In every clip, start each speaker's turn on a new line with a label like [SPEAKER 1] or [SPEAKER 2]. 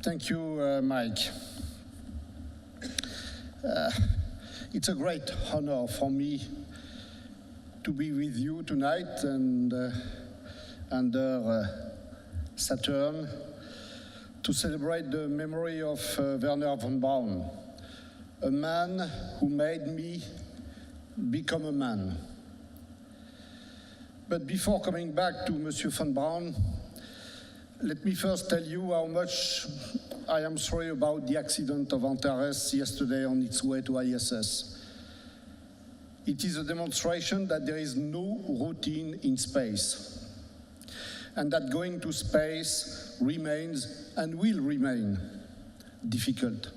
[SPEAKER 1] Thank you, Mike. It's a great honor for me to be with you tonight and under Saturn to celebrate the memory of Wernher von Braun, a man who made me become a man. But before coming back to Monsieur von Braun, let me first tell you how much I am sorry about the accident of Antares yesterday on its way to ISS. It is a demonstration that there is no routine in space, and that going to space remains and will remain difficult.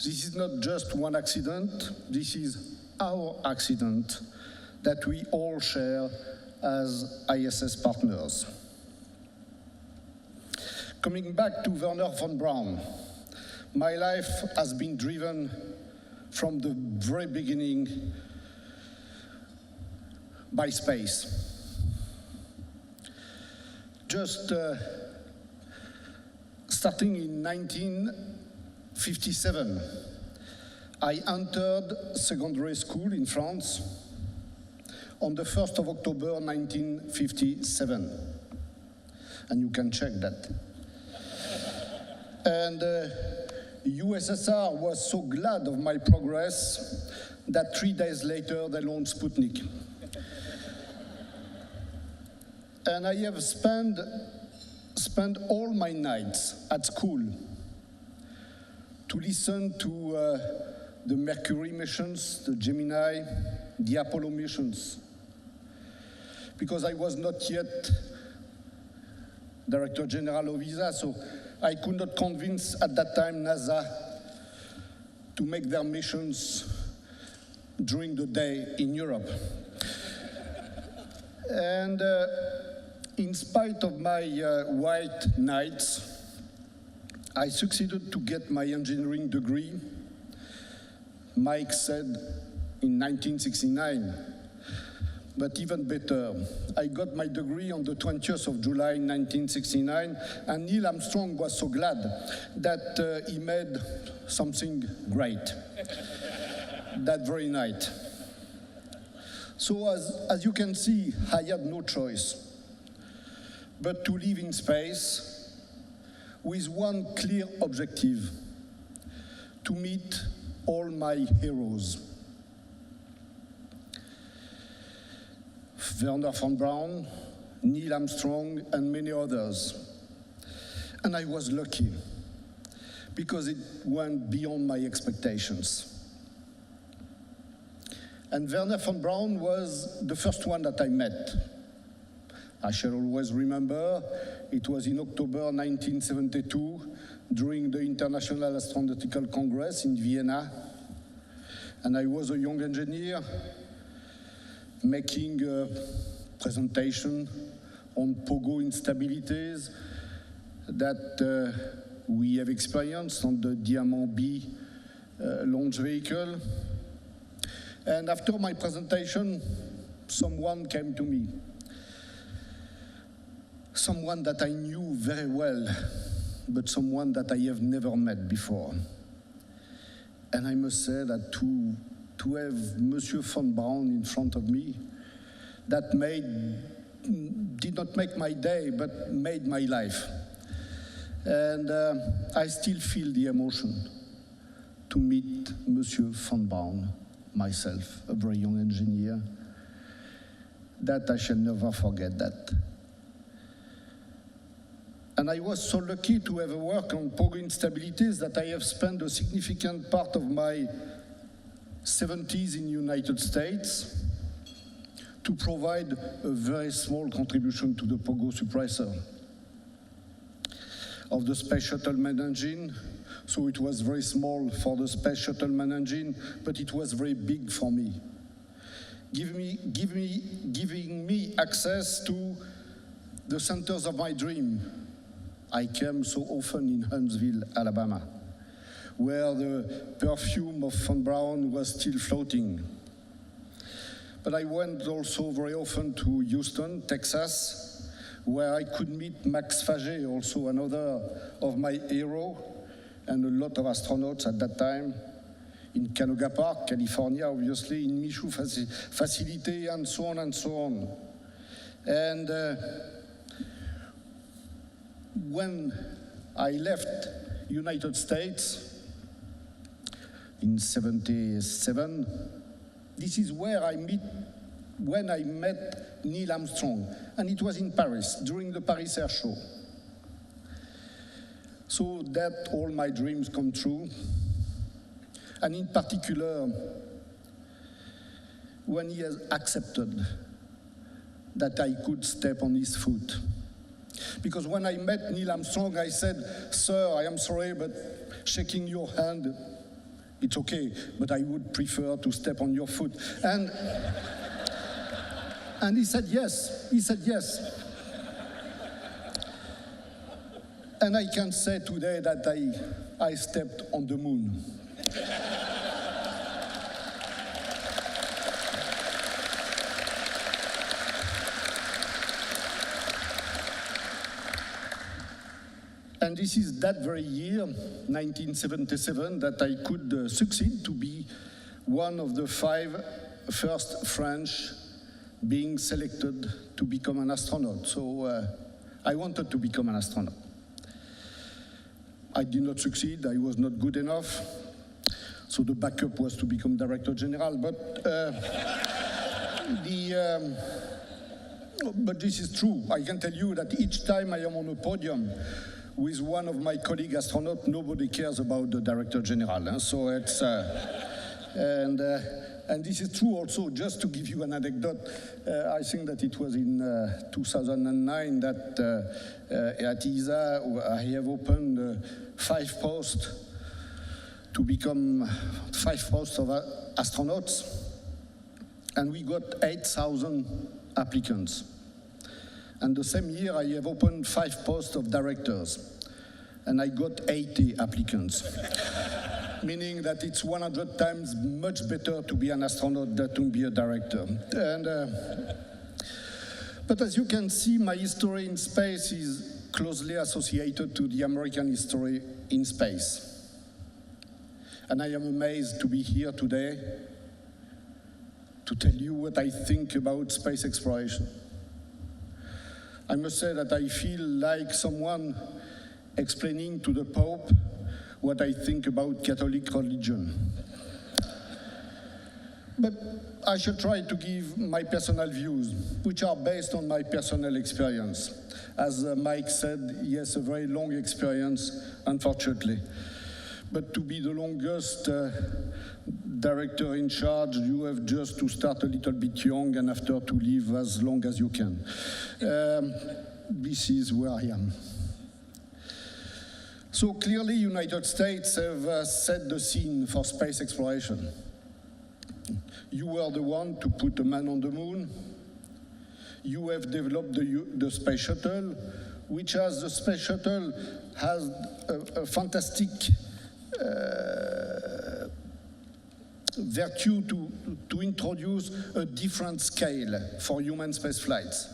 [SPEAKER 1] This is not just one accident, this is our accident that we all share as ISS partners. Coming back to Wernher von Braun, my life has been driven from the very beginning by space. Just starting in 1957, I entered secondary school in France on the 1st of October 1957. And you can check that. And USSR was so glad of my progress that 3 days later they launched Sputnik. And I have spent all my nights at school to listen to the Mercury missions, the Gemini, the Apollo missions, because I was not yet Director General of ESA, so I could not convince at that time NASA to make their missions during the day in Europe. And in spite of my white nights, I succeeded to get my engineering degree, Mike said, in 1969. But even better, I got my degree on the 20th of July 1969, and Neil Armstrong was so glad that he made something great that very night. So as you can see, I had no choice but to live in space with one clear objective: to meet all my heroes. Wernher von Braun, Neil Armstrong, and many others. And I was lucky, because it went beyond my expectations. And Wernher von Braun was the first one that I met. I shall always remember, it was in October 1972, during the International Astronautical Congress in Vienna. And I was a young engineer, making a presentation on pogo instabilities that we have experienced on the Diamant B launch vehicle. And after my presentation, someone came to me. Someone that I knew very well, but someone that I have never met before. And I must say that to have Monsieur von Braun in front of me, that did not make my day, but made my life. And I still feel the emotion to meet Monsieur von Braun, myself, a very young engineer, that I shall never forget that. And I was so lucky to have worked on pogo instabilities that I have spent a significant part of my 70s in the United States to provide a very small contribution to the pogo suppressor of the Space Shuttle main engine. So it was very small for the Space Shuttle main engine, but it was very big for me, giving me access to the centers of my dream. I came so often in Huntsville, Alabama, where the perfume of von Braun was still floating. But I went also very often to Houston, Texas, where I could meet Max Faget, also another of my heroes, and a lot of astronauts at that time, in Canoga Park, California, obviously, in Michoud facility, and so on and so on. And when I left United States in 77, this is when I met Neil Armstrong, and it was in Paris, during the Paris Air Show. So that all my dreams come true. And in particular, when he has accepted that I could step on his foot. Because when I met Neil Armstrong, I said, "Sir, I am sorry, but shaking your hand, it's okay, but I would prefer to step on your foot." And he said yes. He said yes. And I can say today that I stepped on the moon. And this is that very year, 1977, that I could succeed to be one of the 5 first French being selected to become an astronaut. So I wanted to become an astronaut. I did not succeed, I was not good enough. So the backup was to become Director General. But this is true. I can tell you that each time I am on a podium with one of my colleague astronauts, nobody cares about the Director General. So it's, and this is true also. Just to give you an anecdote, I think that it was in 2009 that at ESA I have opened 5 posts to become 5 posts of astronauts, and we got 8,000 applicants. And the same year, I have opened 5 posts of directors, and I got 80 applicants, meaning that it's 100 times much better to be an astronaut than to be a director. And, but as you can see, my history in space is closely associated to the American history in space. And I am amazed to be here today to tell you what I think about space exploration. I must say that I feel like someone explaining to the Pope what I think about Catholic religion. But I shall try to give my personal views, which are based on my personal experience. As Mike said, yes, a very long experience, unfortunately. But to be the longest director in charge, you have just to start a little bit young and after to live as long as you can. This is where I am. So clearly, United States have set the scene for space exploration. You were the one to put a man on the moon. You have developed the space shuttle, which as the space shuttle has a fantastic virtue to introduce a different scale for human space flights.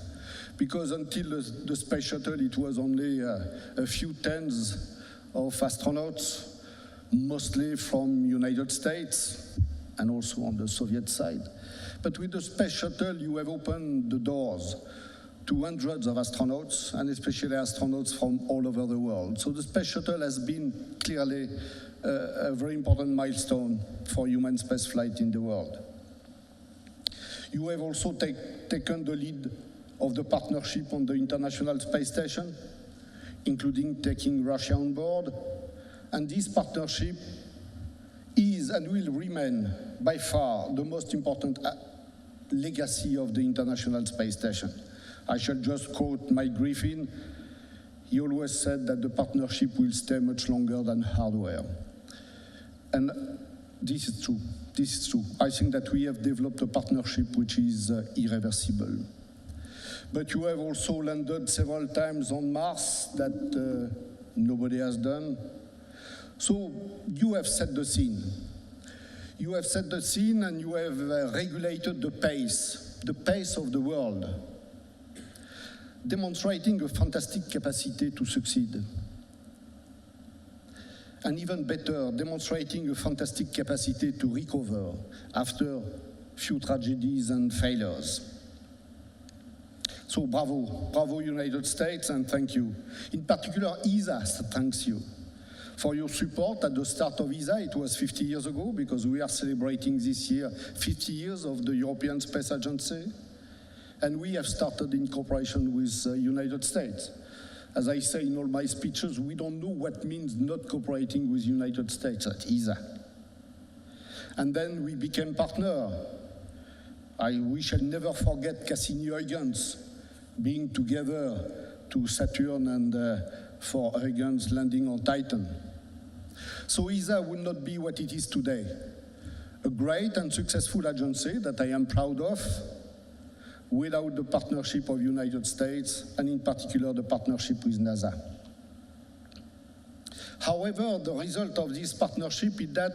[SPEAKER 1] Because until the space shuttle, it was only a few tens of astronauts, mostly from United States and also on the Soviet side. But with the space shuttle, you have opened the doors to hundreds of astronauts, and especially astronauts from all over the world. So the space shuttle has been clearly a very important milestone for human spaceflight in the world. You have also taken the lead of the partnership on the International Space Station, including taking Russia on board. And this partnership is and will remain by far the most important legacy of the International Space Station. I shall just quote Mike Griffin. He always said that the partnership will stay much longer than hardware. And this is true. This is true. I think that we have developed a partnership which is irreversible. But you have also landed several times on Mars that nobody has done. So you have set the scene. You have set the scene and you have regulated the pace of the world. demonstrating a fantastic capacity to succeed. And even better, demonstrating a fantastic capacity to recover after few tragedies and failures. So bravo United States, and thank you. In particular, ESA thanks you for your support at the start of ESA. It was 50 years ago, because we are celebrating this year 50 years of the European Space Agency. And we have started in cooperation with the United States. As I say in all my speeches, we don't know what means not cooperating with the United States at ESA. And then we became partner. We shall never forget Cassini-Huygens being together to Saturn and for Huygens landing on Titan. So ESA would not be what it is today. A great and successful agency that I am proud of, without the partnership of the United States, and in particular the partnership with NASA. However, the result of this partnership is that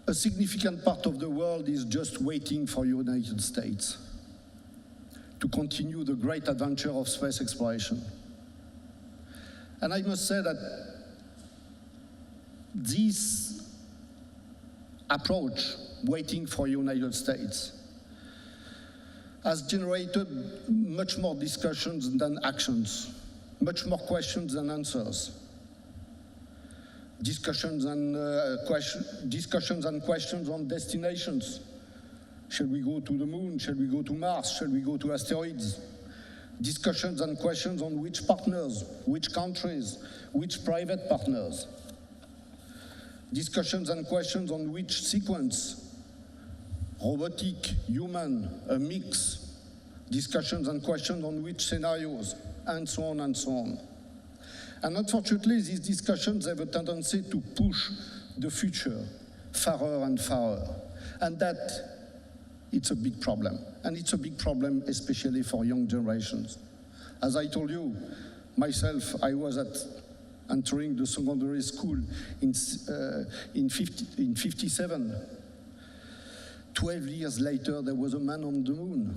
[SPEAKER 1] a significant part of the world is just waiting for the United States to continue the great adventure of space exploration. And I must say that this approach, waiting for the United States, has generated much more discussions than actions, much more questions than answers. Discussions and questions on destinations. Shall we go to the moon? Shall we go to Mars? Shall we go to asteroids? Discussions and questions on which partners, which countries, which private partners. Discussions and questions on which sequence. Robotic, human, a mix, discussions and questions on which scenarios, and so on and so on. And unfortunately, these discussions have a tendency to push the future farther and farther. And that, it's a big problem. And it's a big problem, especially for young generations. As I told you, myself, I was entering the secondary school in 57. 12 years later, there was a man on the moon.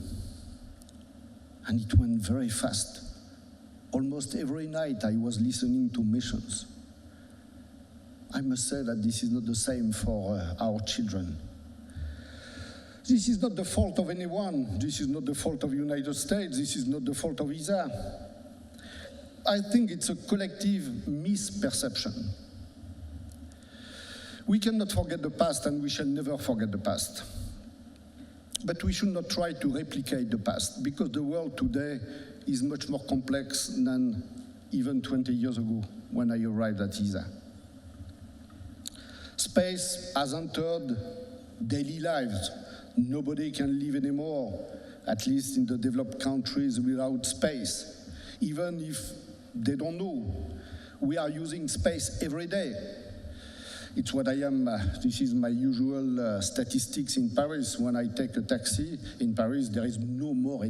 [SPEAKER 1] And it went very fast. Almost every night I was listening to missions. I must say that this is not the same for our children. This is not the fault of anyone. This is not the fault of the United States. This is not the fault of ESA. I think it's a collective misperception. We cannot forget the past, and we shall never forget the past. But we should not try to replicate the past, because the world today is much more complex than even 20 years ago when I arrived at ESA. Space has entered daily lives. Nobody can live anymore, at least in the developed countries, without space. Even if they don't know, we are using space every day. It's what I am, this is my usual statistics in Paris. When I take a taxi in Paris, there is no more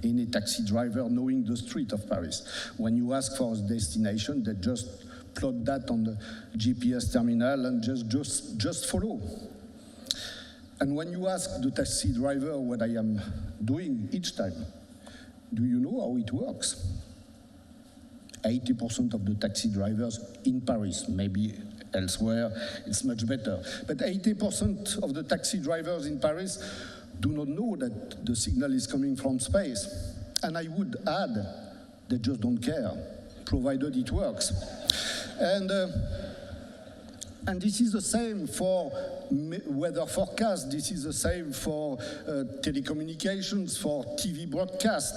[SPEAKER 1] any taxi driver knowing the street of Paris. When you ask for a destination, they just plot that on the GPS terminal and just follow. And when you ask the taxi driver what I am doing each time, do you know how it works? 80% of the taxi drivers in Paris, maybe elsewhere it's much better, but 80% of the taxi drivers in Paris do not know that the signal is coming from space. And I would add, they just don't care, provided it works. And this is the same for weather forecast. This is the same for telecommunications, for TV broadcast.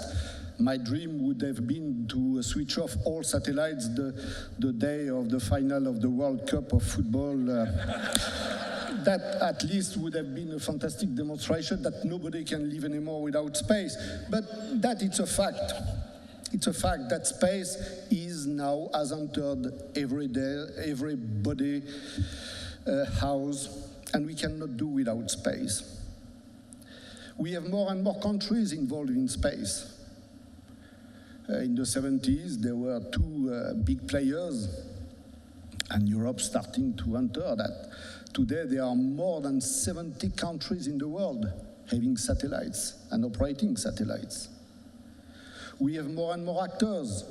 [SPEAKER 1] My dream would have been to switch off all satellites the day of the final of the World Cup of football. That at least would have been a fantastic demonstration that nobody can live anymore without space. But that it's a fact. It's a fact that space is now, has entered everybody's house, and we cannot do without space. We have more and more countries involved in space. In the 70s, there were two big players, and Europe starting to enter that. Today, there are more than 70 countries in the world having satellites and operating satellites. We have more and more actors,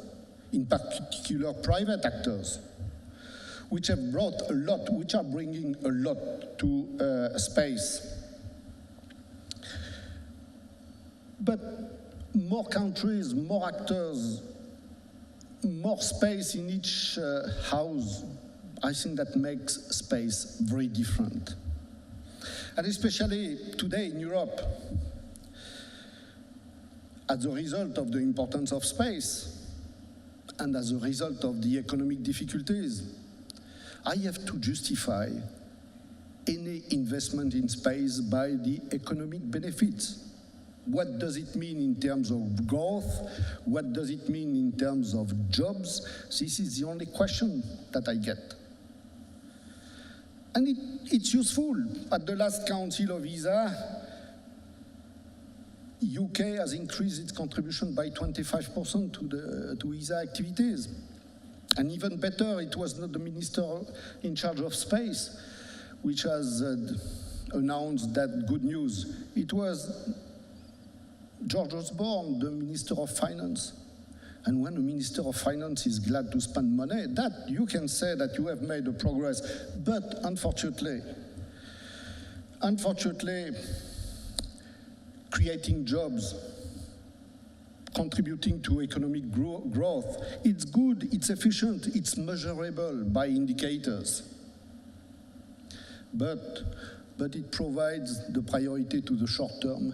[SPEAKER 1] in particular private actors, which have brought a lot, which are bringing a lot to space. But more countries, more actors, more space in each house, I think that makes space very different. And especially today in Europe, as a result of the importance of space and as a result of the economic difficulties, I have to justify any investment in space by the economic benefits. What does it mean in terms of growth? What does it mean in terms of jobs? This is the only question that I get. And it's useful. At the last Council of ESA, UK has increased its contribution by 25% to ESA activities. And even better, it was not the minister in charge of space which has announced that good news. It was George Osborne, the Minister of Finance. And when a Minister of Finance is glad to spend money, that you can say that you have made a progress. But unfortunately, creating jobs, contributing to economic growth, it's good, it's efficient, it's measurable by indicators. But it provides the priority to the short term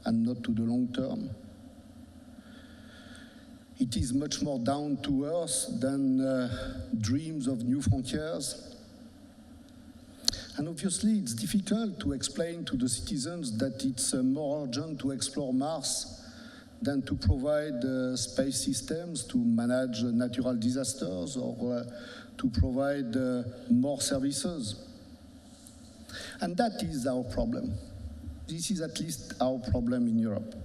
[SPEAKER 1] and not to the long term. It is much more down to earth than dreams of new frontiers. And obviously, it's difficult to explain to the citizens that it's more urgent to explore Mars than to provide space systems to manage natural disasters or to provide more services. And that is our problem. This is at least our problem in Europe.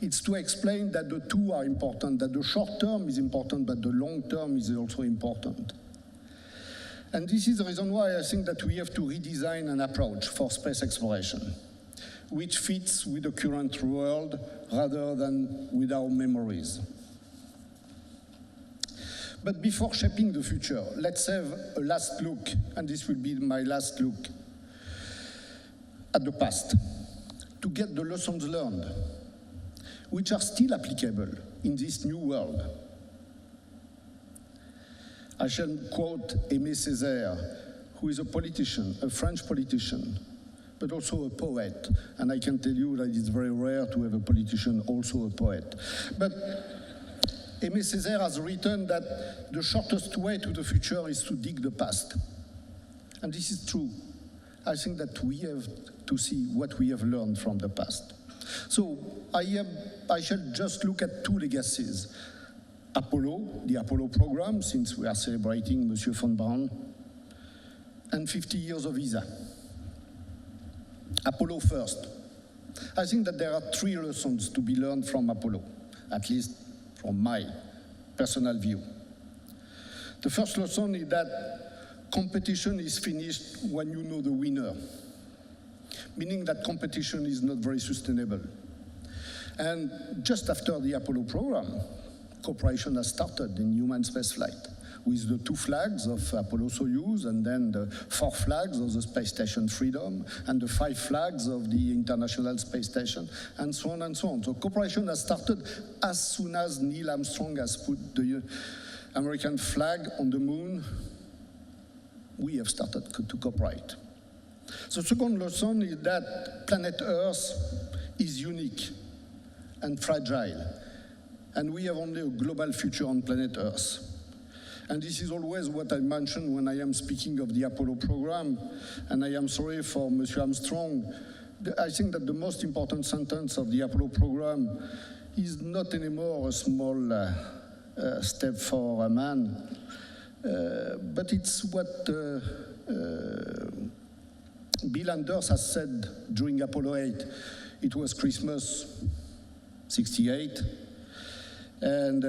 [SPEAKER 1] It's to explain that the two are important, that the short term is important, but the long term is also important. And this is the reason why I think that we have to redesign an approach for space exploration, which fits with the current world rather than with our memories. But before shaping the future, let's have a last look, and this will be my last look, at the past, to get the lessons learned, which are still applicable in this new world. I shall quote Aimé Césaire, who is a politician, a French politician, but also a poet. And I can tell you that it's very rare to have a politician also a poet. But Aimé Césaire has written that the shortest way to the future is to dig the past. And this is true. I think that we have to see what we have learned from the past. So I shall just look at two legacies. Apollo, the Apollo program, since we are celebrating Monsieur von Braun, and 50 years of ESA. Apollo first. I think that there are three lessons to be learned from Apollo, at least from my personal view. The first lesson is that competition is finished when you know the winner, meaning that competition is not very sustainable. And just after the Apollo program, cooperation has started in human spaceflight with the 2 flags of Apollo-Soyuz and then the 4 flags of the Space Station Freedom and the 5 flags of the International Space Station and so on and so on. So cooperation has started as soon as Neil Armstrong has put the American flag on the moon. We have started to cooperate. The second lesson is that planet Earth is unique and fragile, and we have only a global future on planet Earth. And this is always what I mention when I am speaking of the Apollo program, and I am sorry for Monsieur Armstrong. I think that the most important sentence of the Apollo program is not anymore a small step for a man, but it's what Bill Anders has said during Apollo 8. It was Christmas 68, and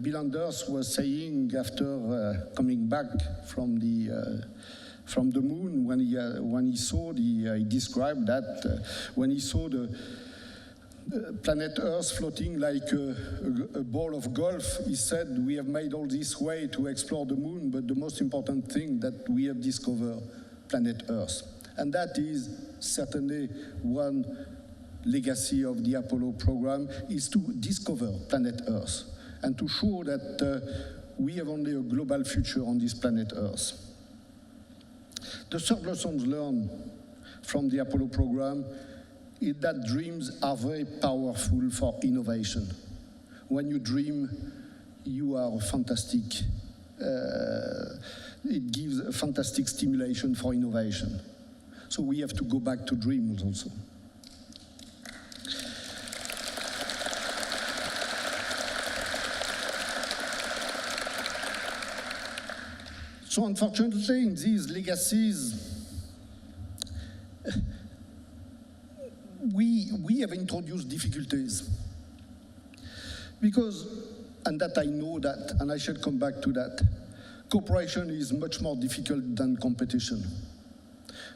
[SPEAKER 1] Bill Anders was saying after coming back from the moon, when he saw he described that when he saw planet Earth floating like a ball of golf. He said, we have made all this way to explore the moon, but the most important thing that we have discovered planet Earth. And that is certainly one legacy of the Apollo program, is to discover planet Earth and to show that we have only a global future on this planet Earth. The third lessons learned from the Apollo program is that dreams are very powerful for innovation. When you dream, you are fantastic. It gives a fantastic stimulation for innovation. So we have to go back to dreams also. So unfortunately, in these legacies, we have introduced difficulties. Because, and that I know that, and I shall come back to that, cooperation is much more difficult than competition.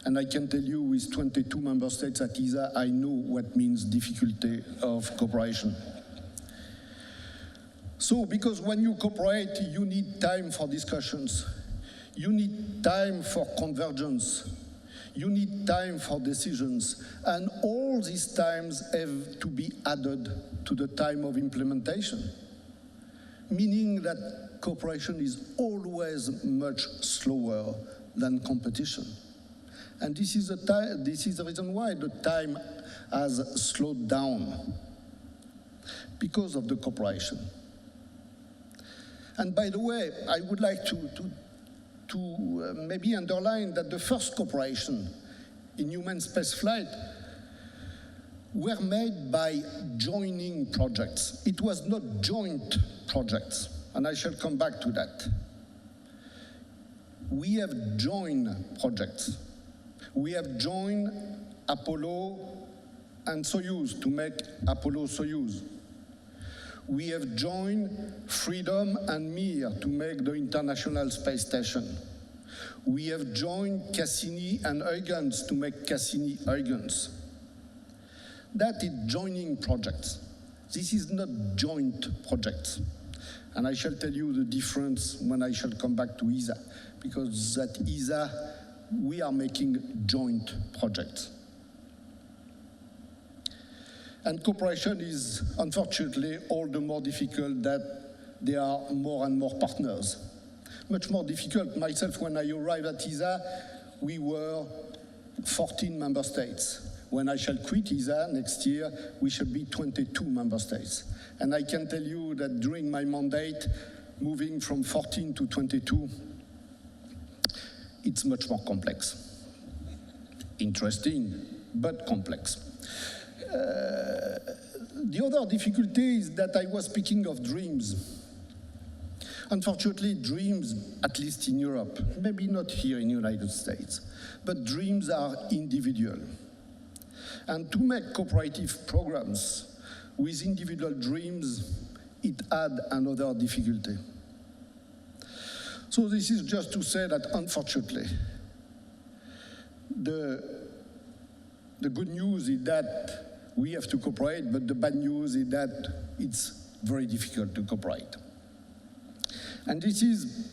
[SPEAKER 1] And I can tell you with 22 member states at ESA, I know what means difficulty of cooperation. So, because when you cooperate, you need time for discussions. You need time for convergence. You need time for decisions. And all these times have to be added to the time of implementation, meaning that cooperation is always much slower than competition. And this is the reason why the time has slowed down, because of the cooperation. And by the way, I would like to maybe underline that the first cooperation in human spaceflight were made by joining projects. It was not joint projects, and I shall come back to that. We have joined projects. We have joined Apollo and Soyuz to make Apollo-Soyuz. We have joined Freedom and Mir to make the International Space Station. We have joined Cassini and Huygens to make Cassini-Huygens. That is joining projects. This is not joint projects. And I shall tell you the difference when I shall come back to ESA, because at ESA, we are making joint projects. And cooperation is, unfortunately, all the more difficult that there are more and more partners. Much more difficult. Myself, when I arrived at ESA, we were 14 member states. When I shall quit ESA next year, we shall be 22 member states. And I can tell you that during my mandate, moving from 14 to 22, it's much more complex. Interesting, but complex. The other difficulty is that I was speaking of dreams. Unfortunately, dreams, at least in Europe, maybe not here in the United States, but dreams are individual. And to make cooperative programs with individual dreams, it adds another difficulty. So this is just to say that, unfortunately, the good news is that we have to cooperate, but the bad news is that it's very difficult to cooperate. And this is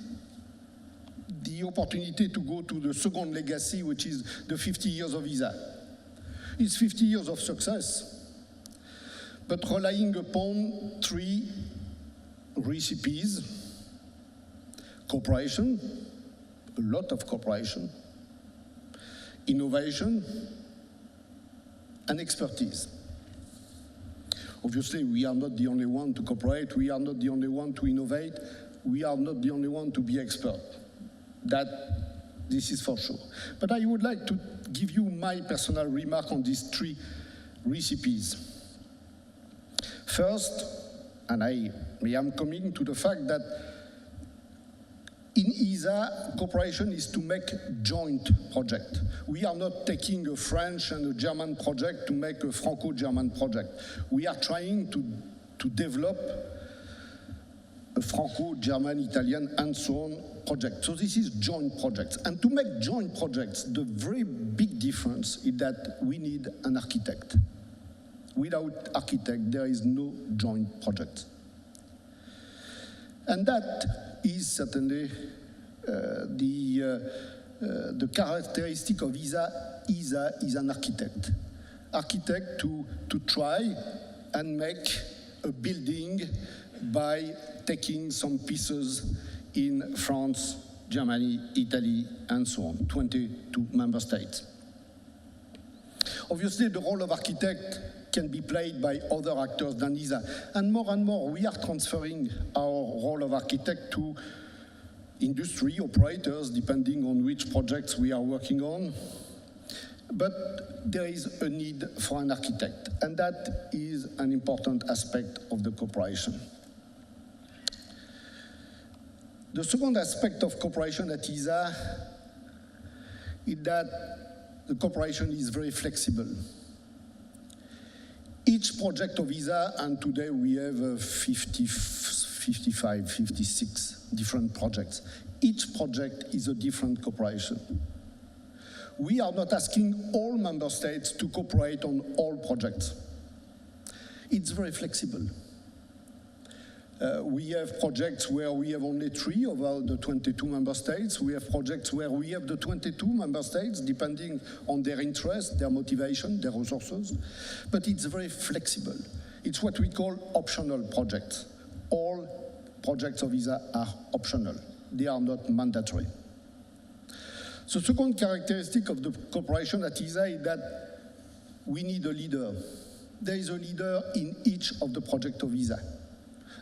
[SPEAKER 1] the opportunity to go to the second legacy, which is the 50 years of ESA. It's 50 years of success, but relying upon three recipes: cooperation, a lot of cooperation, innovation, and expertise. Obviously, we are not the only one to cooperate, we are not the only one to innovate, we are not the only one to be expert. This is for sure. But I would like to give you my personal remark on these three recipes. First, and I am coming to the fact that in ESA, cooperation is to make joint project. We are not taking a French and a German project to make a Franco-German project. We are trying to develop a Franco-German, Italian, and so on project. So this is joint projects. And to make joint projects, the very big difference is that we need an architect. Without architect, there is no joint project. And that is certainly the characteristic of ESA. ESA is an architect. Architect to try and make a building by taking some pieces in France, Germany, Italy, and so on, 22 member states. Obviously, the role of architect can be played by other actors than ESA. And more, we are transferring our role of architect to industry operators, depending on which projects we are working on. But there is a need for an architect, and that is an important aspect of the cooperation. The second aspect of cooperation at ESA is that the cooperation is very flexible. Each project of ESA, and today we have 55, 56 different projects. Each project is a different cooperation. We are not asking all member states to cooperate on all projects. It's very flexible. We have projects where we have only 3 of the 22 member states. We have projects where we have the 22 member states, depending on their interest, their motivation, their resources. But it's very flexible. It's what we call optional projects. All projects of ESA are optional. They are not mandatory. The second characteristic of the cooperation at ESA is that we need a leader. There is a leader in each of the projects of ESA.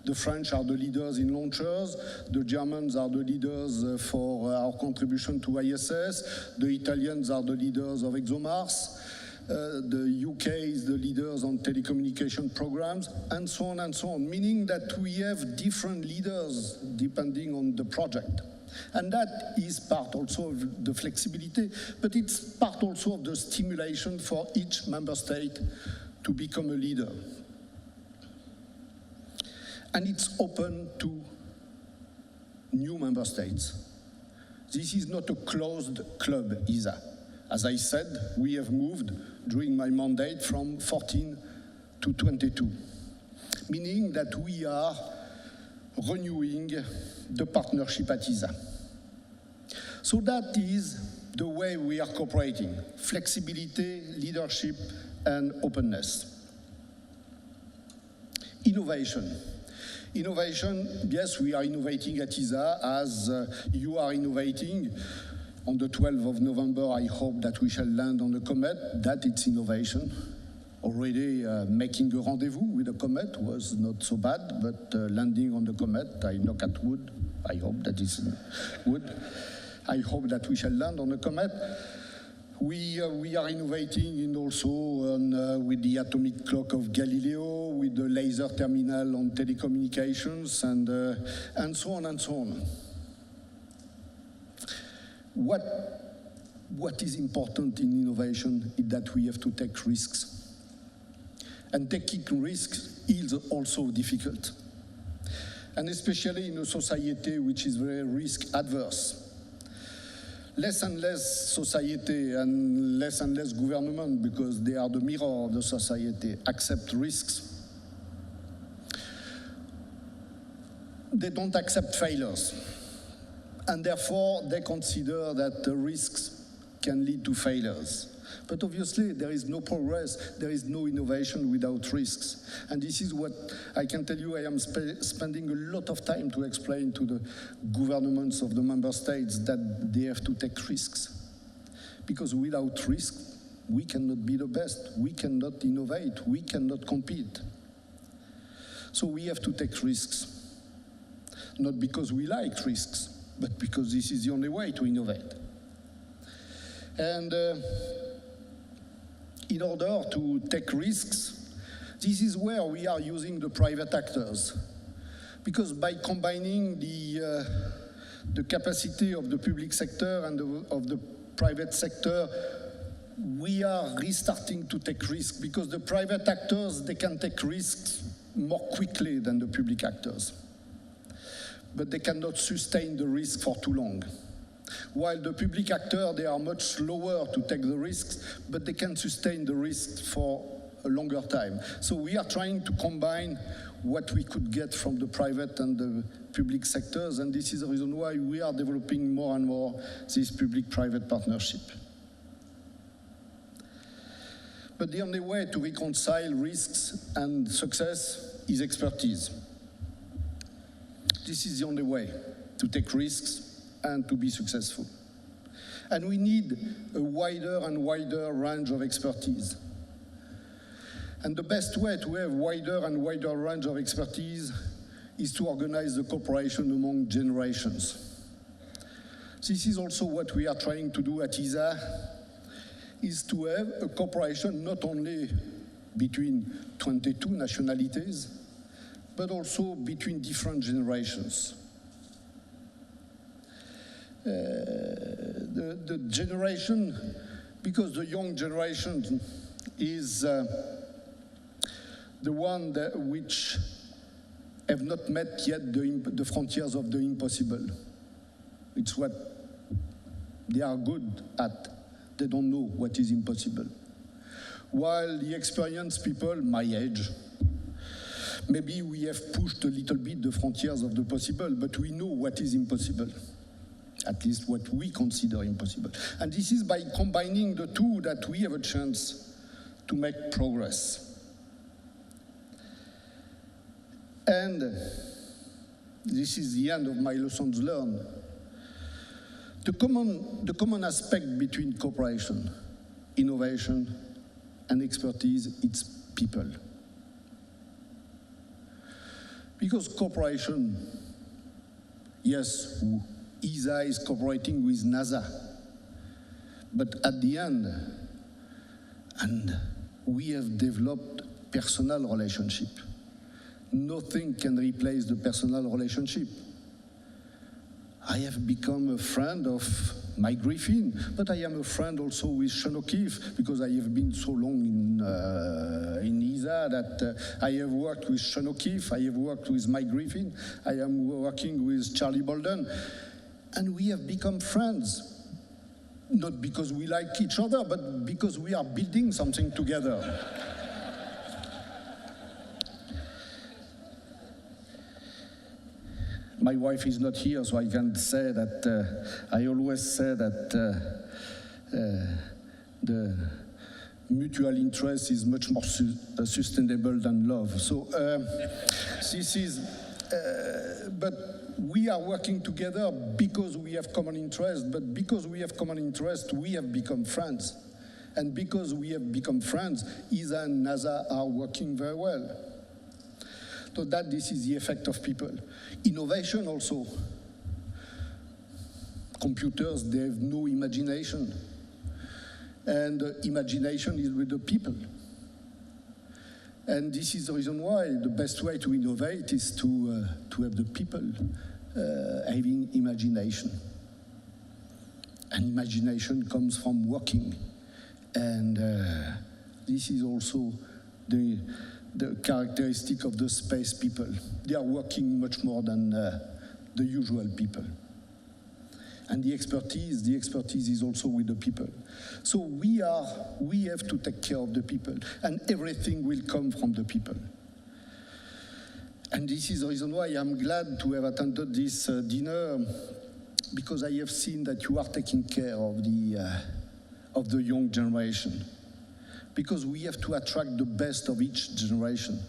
[SPEAKER 1] The French are the leaders in launchers, the Germans are the leaders for our contribution to ISS, the Italians are the leaders of ExoMars, the UK is the leaders on telecommunication programs, and so on, meaning that we have different leaders depending on the project. And that is part also of the flexibility, but it's part also of the stimulation for each member state to become a leader. And it's open to new member states. This is not a closed club, ESA. As I said, we have moved during my mandate from 14 to 22, meaning that we are renewing the partnership at ESA. So that is the way we are cooperating: flexibility, leadership, and openness. Innovation. Innovation, yes, we are innovating at ESA as you are innovating. On the 12th of November, I hope that we shall land on the comet. That it's innovation. Already making a rendezvous with the comet was not so bad, but landing on the comet, I knock at wood. I hope that is wood. I hope that we shall land on the comet. We are innovating in also with the atomic clock of Galileo, with the laser terminal on telecommunications, and so on and so on. What is important in innovation is that we have to take risks. And taking risks is also difficult. And especially in a society which is very risk adverse. Less and less society and less government, because they are the mirror of the society, accept risks. They don't accept failures. And therefore, they consider that the risks can lead to failures. But obviously, there is no progress, there is no innovation without risks. And this is what I can tell you. I am spending a lot of time to explain to the governments of the member states that they have to take risks. Because without risks, we cannot be the best, we cannot innovate, we cannot compete. So we have to take risks. Not because we like risks, but because this is the only way to innovate. And in order to take risks, this is where we are using the private actors. Because by combining the capacity of the public sector and of the private sector, we are restarting to take risks, because the private actors, they can take risks more quickly than the public actors. But they cannot sustain the risk for too long. While the public actors, they are much slower to take the risks, but they can sustain the risks for a longer time. So we are trying to combine what we could get from the private and the public sectors, and this is the reason why we are developing more and more this public-private partnership. But the only way to reconcile risks and success is expertise. This is the only way to take risks and to be successful. And we need a wider and wider range of expertise. And the best way to have wider and wider range of expertise is to organize the cooperation among generations. This is also what we are trying to do at ESA, is to have a cooperation not only between 22 nationalities, but also between different generations. The generation, because the young generation is the one which have not met yet the frontiers of the impossible. It's what they are good at. They don't know what is impossible. While the experienced people, my age, maybe we have pushed a little bit the frontiers of the possible, but we know what is impossible. At least what we consider impossible. And this is by combining the two that we have a chance to make progress. And this is the end of my lessons learned. The common aspect between cooperation, innovation, and expertise, it's people. Because cooperation, yes, ESA is cooperating with NASA, but at the end, and we have developed personal relationship. Nothing can replace the personal relationship. I have become a friend of Mike Griffin, but I am a friend also with Sean O'Keefe, because I have been so long in ESA that I have worked with Sean O'Keefe, I have worked with Mike Griffin, I am working with Charlie Bolden, and we have become friends. Not because we like each other, but because we are building something together. My wife is not here, so I can say that I always say that the mutual interest is much more sustainable than love. So this is, but we are working together because we have common interest, but because we have common interest, we have become friends. And because we have become friends, ESA and NASA are working very well. So that this is the effect of people. Innovation also. Computers, they have no imagination. And imagination is with the people. And this is the reason why the best way to innovate is to have the people having imagination. And imagination comes from working. And this is also the characteristic of the space people. They are working much more than the usual people. And the expertise is also with the people. So we have to take care of the people, and everything will come from the people. And this is the reason why I'm glad to have attended this dinner, because I have seen that you are taking care of the young generation. Because we have to attract the best of each generation.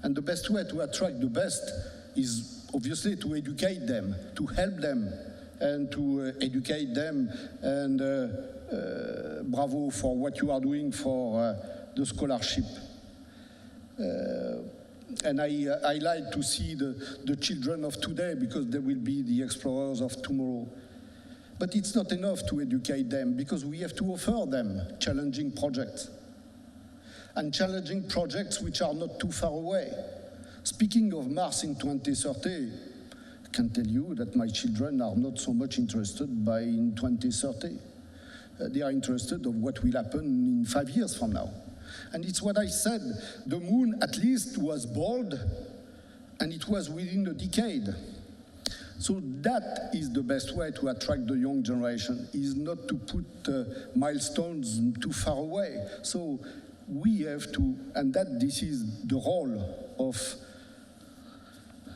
[SPEAKER 1] And the best way to attract the best is obviously to educate them, to help them, and to educate them. And bravo for what you are doing for the scholarship. And I like to see the children of today, because they will be the explorers of tomorrow. But it's not enough to educate them, because we have to offer them challenging projects. And challenging projects which are not too far away. Speaking of Mars in 2030, I can tell you that my children are not so much interested in 2030. They are interested in what will happen in 5 years from now. And it's what I said, the moon at least was bold, and it was within a decade. So that is the best way to attract the young generation, is not to put milestones too far away. So we have to, and that this is the role of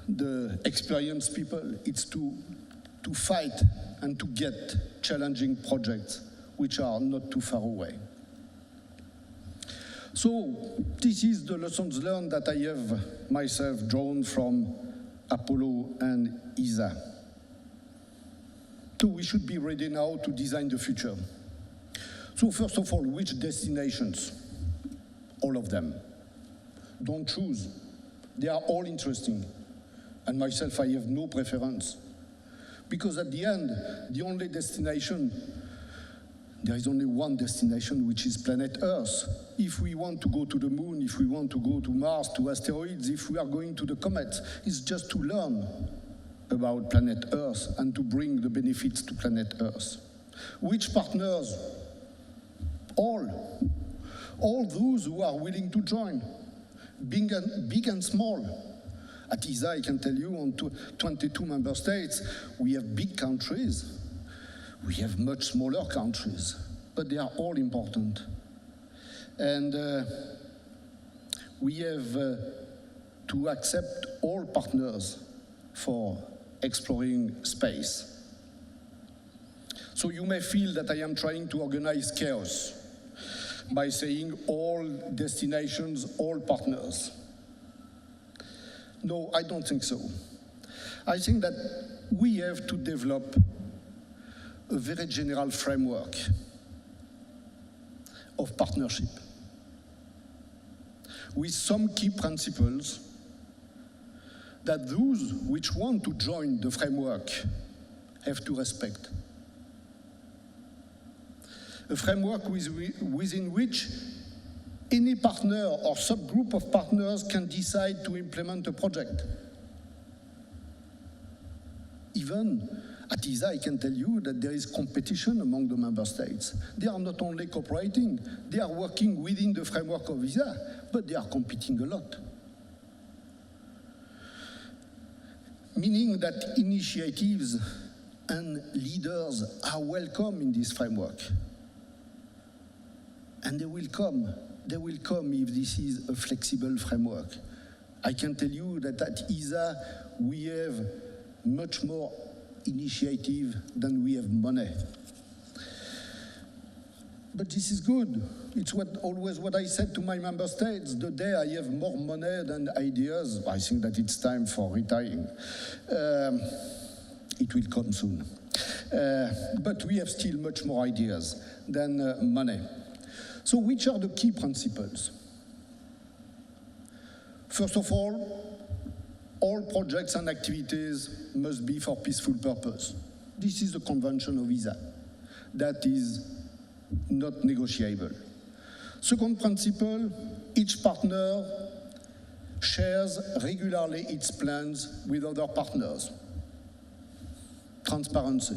[SPEAKER 1] the experienced people, it's to fight and to get challenging projects which are not too far away. So this is the lessons learned that I have myself drawn from Apollo and ESA. So we should be ready now to design the future. So first of all, which destinations? All of them. Don't choose. They are all interesting. And myself, I have no preference. Because at the end, the only destination, there is only one destination, which is planet Earth. If we want to go to the moon, if we want to go to Mars, to asteroids, if we are going to the comets, it's just to learn about planet Earth and to bring the benefits to planet Earth. Which partners? All those who are willing to join, big and small. At ESA, I can tell you, on 22 member states, we have big countries. We have much smaller countries, but they are all important. And we have to accept all partners for exploring space. So you may feel that I am trying to organize chaos by saying all destinations, all partners. No, I don't think so. I think that we have to develop a very general framework of partnership with some key principles that those which want to join the framework have to respect. A framework within which any partner or subgroup of partners can decide to implement a project. Even at ESA, I can tell you that there is competition among the member states. They are not only cooperating, they are working within the framework of ESA, but they are competing a lot. Meaning that initiatives and leaders are welcome in this framework. And they will come. They will come if this is a flexible framework. I can tell you that at ESA, we have much more initiative than we have money. But this is good. It's always what I said to my member states. The day I have more money than ideas, I think that it's time for retiring. It will come soon. But we have still much more ideas than money. So which are the key principles? First of all projects and activities must be for peaceful purpose. This is the convention of ESA. That is not negotiable. Second principle, each partner shares regularly its plans with other partners. Transparency.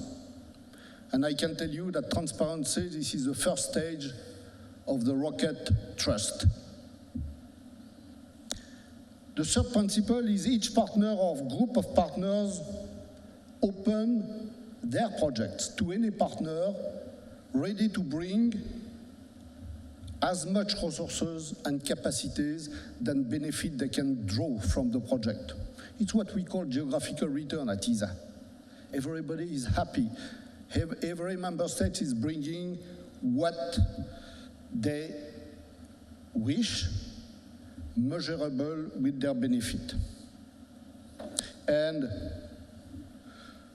[SPEAKER 1] And I can tell you that transparency, this is the first stage of the Rocket Trust. The third principle is each partner or group of partners open their projects to any partner ready to bring as much resources and capacities than benefit they can draw from the project. It's what we call geographical return at ESA. Everybody is happy. Every member state is bringing what they wish, measurable with their benefit. And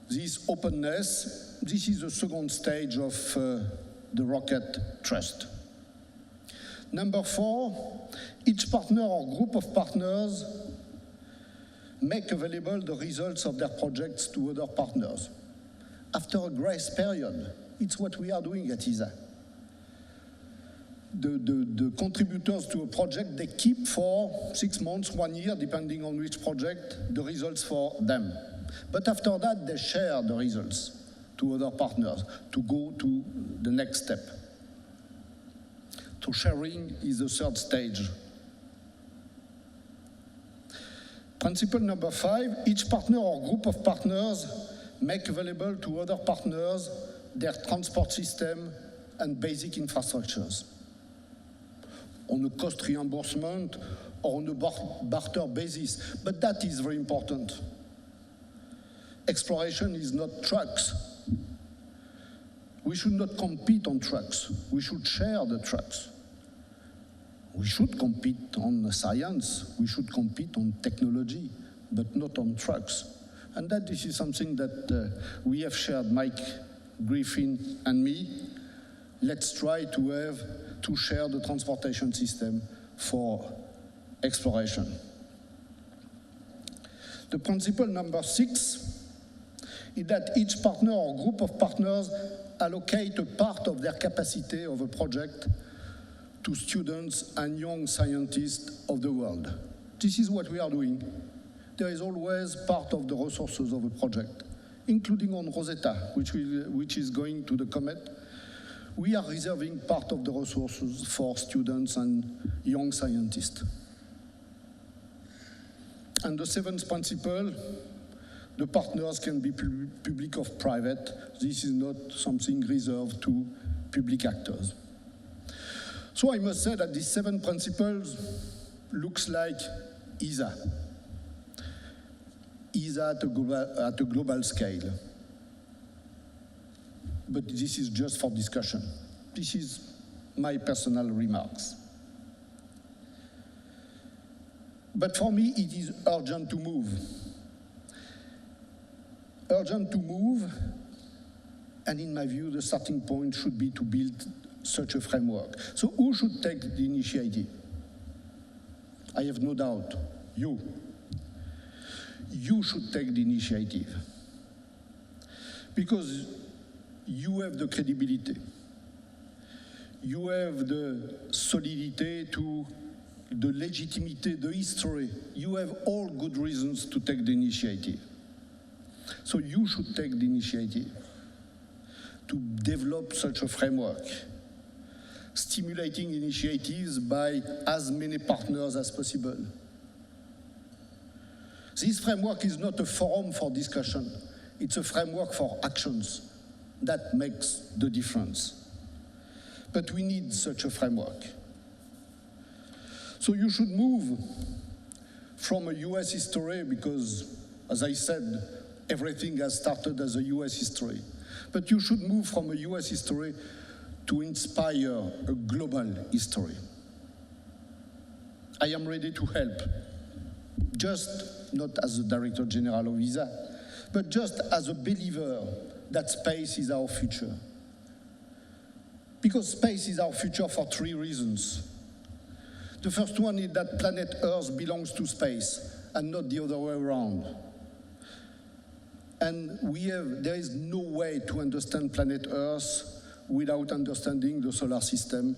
[SPEAKER 1] this openness, this is the second stage of the Rocket Trust. Number 4, each partner or group of partners make available the results of their projects to other partners. After a grace period, it's what we are doing at ESA. The contributors to a project, they keep for 6 months, 1 year, depending on which project, the results for them. But after that, they share the results to other partners to go to the next step. So sharing is the third stage. Principle number 5, each partner or group of partners make available to other partners their transport system and basic infrastructures. on a cost reimbursement or on a barter basis. But that is very important. Exploration is not trucks. We should not compete on trucks. We should share the trucks. We should compete on science. We should compete on technology, but not on trucks. And that this is something that we have shared, Mike Griffin and me. Let's try to share the transportation system for exploration. The principle number 6 is that each partner or group of partners allocate a part of their capacity of a project to students and young scientists of the world. This is what we are doing. There is always part of the resources of a project, including on Rosetta, which is going to the Comet. We are reserving part of the resources for students and young scientists. And the 7th principle, the partners can be public or private. This is not something reserved to public actors. So I must say that these 7 principles looks like ESA. ESA at a global scale. But this is just for discussion. This is my personal remarks. But for me, it is urgent to move. Urgent to move, and in my view, the starting point should be to build such a framework. So who should take the initiative? I have no doubt, you. You should take the initiative. Because you have the credibility. You have the solidity to the legitimacy, the history. You have all good reasons to take the initiative. So you should take the initiative to develop such a framework, stimulating initiatives by as many partners as possible. This framework is not a forum for discussion. It's a framework for actions. That makes the difference. But we need such a framework. So you should move from a US history because, as I said, everything has started as a US history. But you should move from a US history to inspire a global history. I am ready to help, just not as the Director General of ESA, but just as a believer that space is our future. Because space is our future for 3 reasons. The first one is that planet Earth belongs to space and not the other way around. And there is no way to understand planet Earth without understanding the solar system,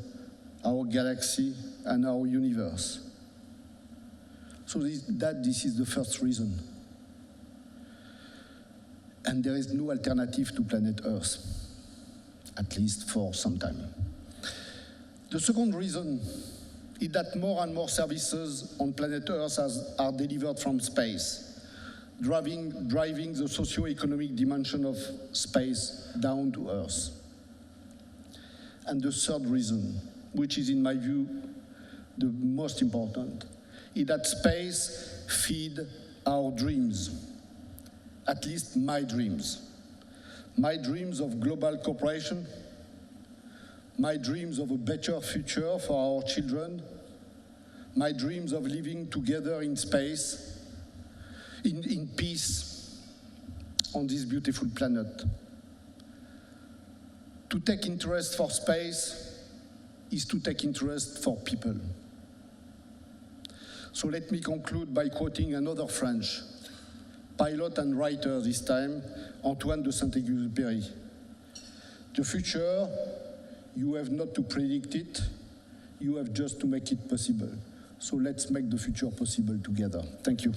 [SPEAKER 1] our galaxy, and our universe. So this is the first reason. And there is no alternative to planet Earth, at least for some time. The second reason is that more and more services on planet Earth are delivered from space, driving the socio-economic dimension of space down to Earth. And the third reason, which is in my view the most important, is that space feeds our dreams, at least my dreams. My dreams of global cooperation, my dreams of a better future for our children, my dreams of living together in space, in peace on this beautiful planet. To take interest for space is to take interest for people. So let me conclude by quoting another French pilot and writer this time, Antoine de Saint-Exupéry. The future, you have not to predict it, you have just to make it possible. So let's make the future possible together. Thank you.